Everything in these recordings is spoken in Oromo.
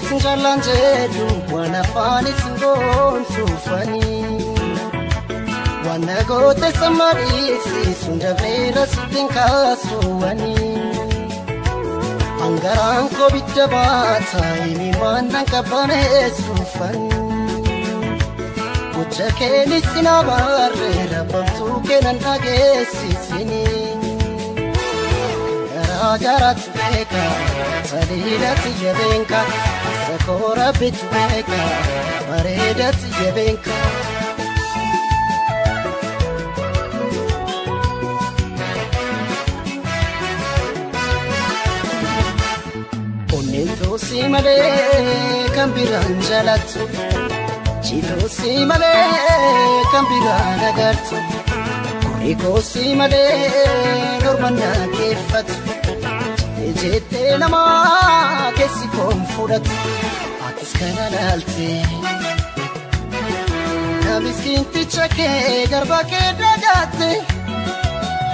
Sinjalanjedu wana fani singon sufani wana gote samarisi sundavera sutinka suwani angaran ko bittabata imi manan kabane sufani uchakeni sinabarre rabtu kenan agesi sini garat beka sadidat yebenka sakora bitbeka maredat yebenka onento simale kambiran jalatu chito simale kambiran agartu iko simale normana kefatu jete nama kesi konfurat atis kanalti namiskinti chake garba ke dagate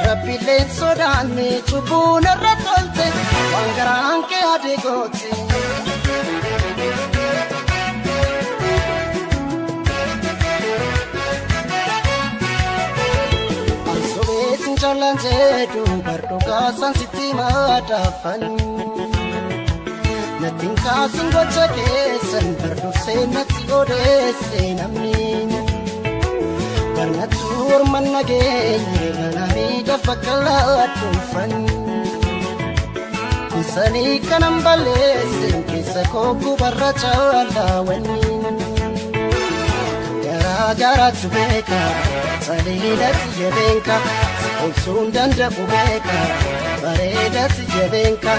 rabbi len sodani chubuna ratolte wangaran ke adegote Sinjalanjedu barduga sansitima dafan Natin kasing gocha kesan bardu senati odese namin Barnatur manageni ganami dafakala tufan Kusani kanambales kisa koku barracha lawani Garat beka salidat yebenka Olsundan dabu beka baredat yebenka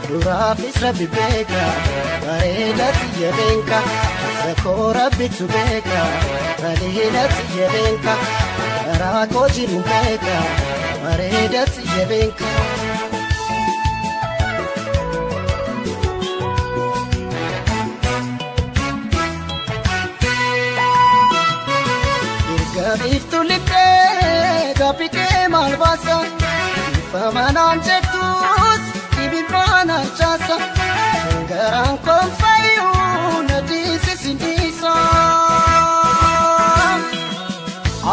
durafis rabbi beka baredat yebenka sakora bitu beka salidat yebenka rako jiru beka baredat yebenka Iftu lipe gapike malbasa Famanan jetus ibibana chasa Ngaran konfayu nadisi sindisa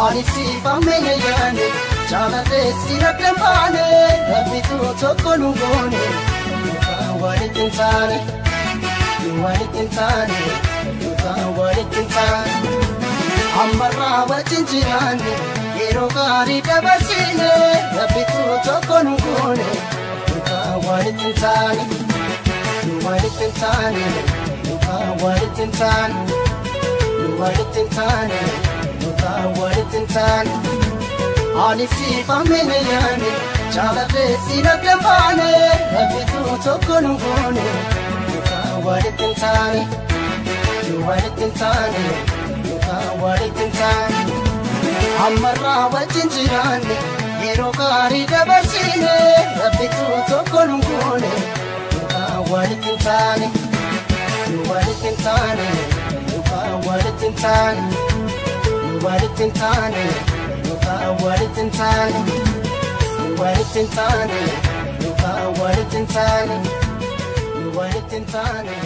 Anisi famene yani Chala desi rakambane Rabitu otoko nungone Walitintane Walitintane Walitintane Amara wajinjirani Yero gari dabasine Rabitu toko nungone Nuka walitintani Nuwalitintani Nuka walitintani Nuwalitintani Nuka walitintani Anisi famene yani Chala desi rakambane Rabitu toko nungone Nuka walitintani Nuwalitintani walitintani Amara wajinjirani Yero gari dabasine Rabitu toko nungone walitintani Walitintani walitintani Walitintani walitintani Walitintani Walitintani Walitintani